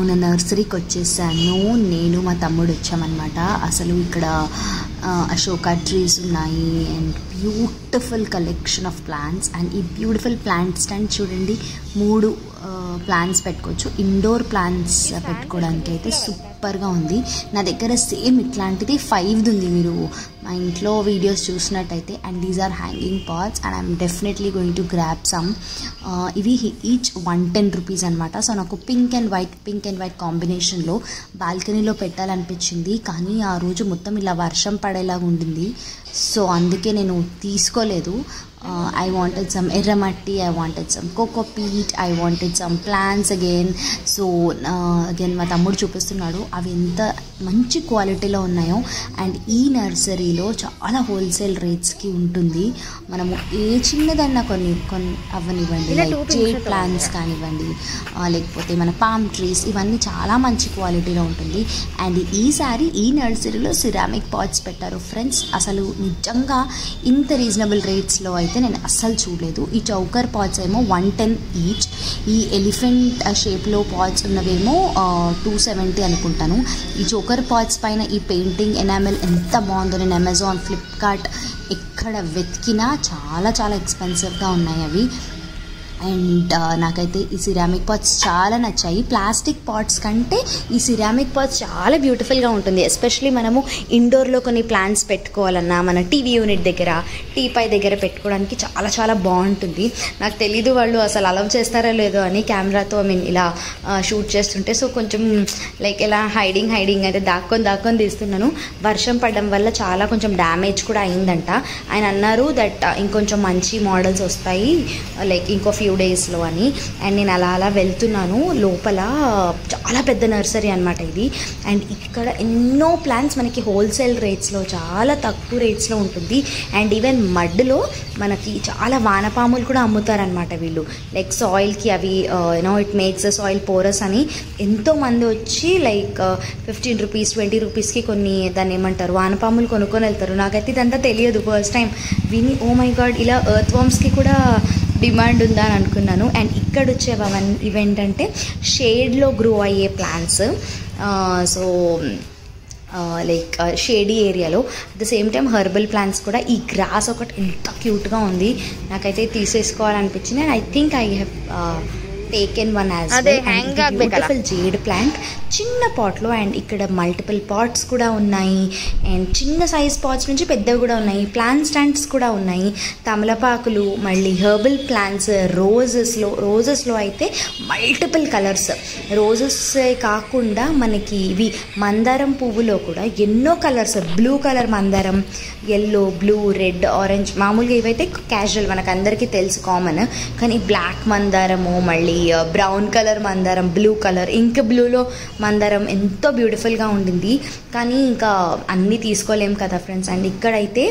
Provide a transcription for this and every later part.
మన నర్సరీకి వచ్చేసాను. నేను మా తమ్ముడు వచ్చామన్నమాట. అసలు ఇక్కడ అశోకా ట్రీస్ ఉన్నాయి and beautiful collection of plants. And ఈ బ్యూటిఫుల్ ప్లాంట్ స్టాండ్ చూడండి, 3 ప్లాంట్స్ పెట్టుకోవచ్చు. ఇండోర్ ప్లాంట్స్ పెట్టుకోవడానికి అయితే సూపర్గా ఉంది. నా దగ్గర సేమ్ ఇట్లాంటిది 5 ఉంది, మీరు మా ఇంట్లో వీడియోస్ చూసినట్టయితే. And these are hanging pots and I'm definitely going to grab some. ఇవి ఈచ్ 110 రూపీస్ అనమాట. సో నాకు పింక్ అండ్ వైట్ కాంబినేషన్లో బాల్కనీలో పెట్టాలనిపించింది, కానీ ఆ రోజు మొత్తం ఇలా వర్షం పడేలాగా ఉండింది. సో అందుకే నేను తీసుకోలేదు. I wanted some erramatti, I wanted some coco peat, I wanted some plants again. So again మా తమ్ముడు చూపిస్తున్నాడు అవి ఎంత మంచి క్వాలిటీలో ఉన్నాయో. అండ్ ఈ నర్సరీలో చాలా హోల్సేల్ రేట్స్కి ఉంటుంది. మనము ఏ చిన్నదన్నా కొన్ని అవ్వనివ్వండి, లైక్ జేడ్ ప్లాంట్స్ కానివ్వండి, లేకపోతే మన పామ్ ట్రీస్, ఇవన్నీ చాలా మంచి క్వాలిటీలో ఉంటుంది. అండ్ ఈసారి ఈ నర్సరీలో సిరామిక్ పాట్స్ పెట్టారు ఫ్రెండ్స్. అసలు నిజంగా ఇంత రీజనబుల్ రేట్స్లో అయితే నేను అస్సలు చూడలేదు. ఈ చౌకర్ పాట్స్ ఏమో 110 ఈచ్. ఈ ఎలిఫెంట్ షేప్లో పాట్స్ ఉన్నవేమో 270 అనుకుంటాను. ఈ చౌకర్ పాట్స్ పైన ఈ పెయింటింగ్ ఎనామెల్ ఎంత బాగుందో. నేను అమెజాన్, ఫ్లిప్కార్ట్ ఎక్కడ వెతికినా చాలా చాలా ఎక్స్పెన్సివ్గా ఉన్నాయి అవి. అండ్ నాకైతే ఈ సిరామిక్ పాట్స్ చాలా నచ్చాయి. ప్లాస్టిక్ పాట్స్ కంటే ఈ సిరామిక్ పాట్స్ చాలా బ్యూటిఫుల్గా ఉంటుంది. ఎస్పెషలీ మనము ఇండోర్లో కొన్ని ప్లాంట్స్ పెట్టుకోవాలన్నా, మన టీవీ యూనిట్ దగ్గర, టీపై దగ్గర పెట్టుకోవడానికి చాలా చాలా బాగుంటుంది. నాకు తెలీదు వాళ్ళు అసలు అలవ్ చేస్తారో లేదో అని కెమెరాతో ఇలా షూట్ చేస్తుంటే. సో కొంచెం లైక్ ఇలా హైడింగ్ అయితే దాక్కొని తీస్తున్నాను. వర్షం పడడం వల్ల చాలా కొంచెం డ్యామేజ్ కూడా అయిందంట. ఆయన అన్నారు దట్ ఇంకొంచెం మంచి మోడల్స్ వస్తాయి లైక్ ఇంకో ఫ్యూ డేస్లో అని. అండ్ నేను అలా వెళ్తున్నాను. లోపల చాలా పెద్ద నర్సరీ అనమాట ఇది. అండ్ ఇక్కడ ఎన్నో ప్లాంట్స్ మనకి హోల్సేల్ రేట్స్లో, చాలా తక్కువ రేట్స్లో ఉంటుంది. అండ్ ఈవెన్ మడ్లో మనకి చాలా వానపాములు కూడా అమ్ముతారనమాట వీళ్ళు. లైక్ సాయిల్కి అవి it makes the soil porous అని ఎంతోమంది వచ్చి లైక్ 15 రూపీస్ 20 రూపీస్కి కొన్ని దాన్ని ఏమంటారు వానపాములు కొనుక్కొని వెళ్తారు. నాకైతే ఇదంతా తెలియదు, ఫస్ట్ టైం విని ఓ మై గాడ్ ఇలా ఎర్త్ వామ్స్కి కూడా డిమాండ్ ఉందా అని అనుకున్నాను. అండ్ ఇక్కడ వచ్చేవన్నీ ఇవేంటంటే షేడ్లో గ్రో అయ్యే ప్లాంట్స్. సో లైక్ షేడీ ఏరియాలో at the same time herbal plants కూడా. ఈ గ్రాస్ ఒకటి ఎంత క్యూట్గా ఉంది, నాకైతే తీసేసుకోవాలనిపించింది. And I think I have taken one as beautiful jade plant చిన్న పాట్లో. అండ్ ఇక్కడ మల్టిపుల్ పాట్స్ కూడా ఉన్నాయి. అండ్ చిన్న సైజ్ పాట్స్ నుంచి పెద్దవి కూడా ఉన్నాయి. ప్లాంట్ స్టాండ్స్ కూడా ఉన్నాయి. తమలపాకులు, మళ్ళీ హెర్బల్ ప్లాంట్స్, రోజెస్లో అయితే మల్టిపుల్ కలర్స్. రోజెస్ కాకుండా మనకి ఇవి మందారం పువ్వులో కూడా ఎన్నో కలర్స్. బ్లూ కలర్ మందారం, ఎల్లో, బ్లూ, రెడ్, ఆరెంజ్. మామూలుగా ఇవైతే క్యాజువల్ మనకు అందరికీ తెలుసు, కామన్. కానీ బ్లాక్ మందారము, మళ్ళీ బ్రౌన్ కలర్ మందారం, బ్లూ కలర్, ఇంక్ బ్లూలో మందారం ఎంతో బ్యూటిఫుల్గా ఉండింది. కానీ ఇంకా అన్నీ తీసుకోలేము కదా ఫ్రెండ్స్. అండ్ ఇక్కడైతే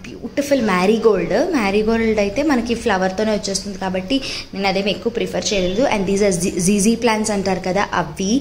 బ్యూటిఫుల్ మ్యారీగోల్డ్ అయితే మనకి ఫ్లవర్తోనే వచ్చేస్తుంది కాబట్టి నేను అదేమి ఎక్కువ ప్రిఫర్ చేయలేదు. అండ్ దీస్ ఆర్ జీజీ ప్లాంట్స్ అంటారు కదా అవి.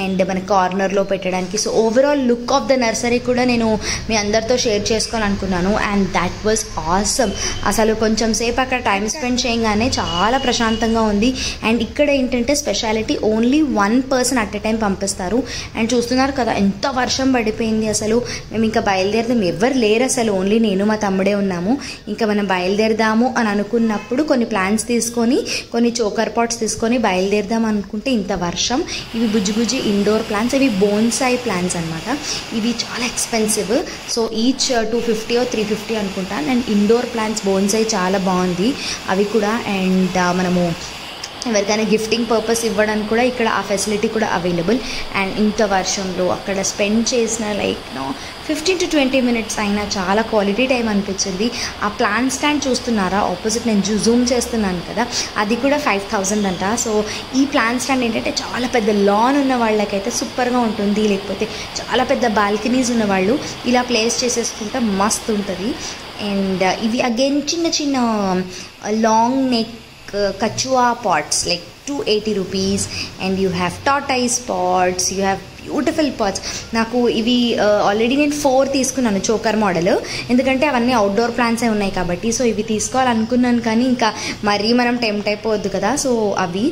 అండ్ మన కార్నర్లో పెట్టడానికి. So overall look of the nursery కూడా నేను మీ అందరితో షేర్ చేసుకోవాలనుకున్నాను. And that was awesome. అసలు కొంచెం సేపు అక్కడ టైం స్పెండ్ చేయగానే చాలా ప్రశాంతంగా ఉంది. అండ్ ఇక్కడ ఏంటంటే speciality, only 1 person at a time పంపిస్తారు. అండ్ చూస్తున్నారు కదా ఎంత వర్షం పడిపోయింది. అసలు మేము ఇంకా బయలుదేరదాం, ఎవరు లేరు అసలు, ఓన్లీ నేను మా తమ్ముడే ఉన్నాము. ఇంకా మనం బయలుదేరదాము అని అనుకున్నప్పుడు కొన్ని ప్లాంట్స్ తీసుకొని, కొన్ని చోకర్ పాట్స్ తీసుకొని బయలుదేరదాం అనుకుంటే ఇంత వర్షం. ఇవి బుజ్జి ఇండోర్ ప్లాంట్స్, ఇవి బోన్సాయి ప్లాంట్స్ అనమాట. ఇవి చాలా ఎక్స్పెన్సివ్. సో ఈచ్ 250 or 350 అనుకుంటాను. అండ్ ఇండోర్ ప్లాంట్స్ బోన్సాయి చాలా బాగుంది అవి కూడా. అండ్ మనము ఎవరికైనా గిఫ్టింగ్ పర్పస్ ఇవ్వడానికి కూడా ఇక్కడ ఆ ఫెసిలిటీ కూడా అవైలబుల్. అండ్ ఇంత వర్షంలో అక్కడ స్పెండ్ చేసిన లైక్ 15 to 20 మినిట్స్ అయినా చాలా క్వాలిటీ టైం అనిపించింది. ఆ ప్లాంట్ స్టాండ్ చూస్తున్నారా ఆపోజిట్, నేను జూమ్ చేస్తున్నాను కదా, అది కూడా 5000 అంట. సో ఈ ప్లాంట్ స్టాండ్ ఏంటంటే చాలా పెద్ద లాన్ ఉన్న వాళ్ళకైతే సూపర్గా ఉంటుంది. లేకపోతే చాలా పెద్ద బాల్కనీస్ ఉన్న వాళ్ళు ఇలా ప్లేస్ చేసేసుకుంటే మస్తు ఉంటుంది. అండ్ ఇవి అగైన్ చిన్న long neck kachua pots, like 280 rupees, and you have tortoise pots, you have beautiful pots. నాకు ఇవి ఆల్రెడీ నేను 4 తీసుకున్నాను చోకర్ మోడల్, ఎందుకంటే అవన్నీ అవుట్డోర్ ప్లాంట్స్ ఉన్నాయి కాబట్టి. సో ఇవి తీసుకోవాలనుకున్నాను కానీ ఇంకా మరీ మనం టెంప్ట్ అయిపోవద్దు కదా. సో అవి,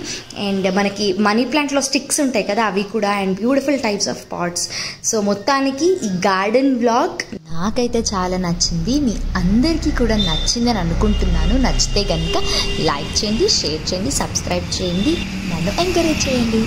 అండ్ మనకి మనీ ప్లాంట్లో స్టిక్స్ ఉంటాయి కదా అవి కూడా, and beautiful types of pots. So మొత్తానికి ఈ గార్డెన్ వ్లాగ్ నాకైతే చాలా నచ్చింది. మీ అందరికీ కూడా నచ్చిందని అనుకుంటున్నాను. నచ్చితే కనుక లైక్ చేయండి, షేర్ చేయండి, సబ్స్క్రైబ్ చేయండి, నన్ను ఎంకరేజ్ చేయండి.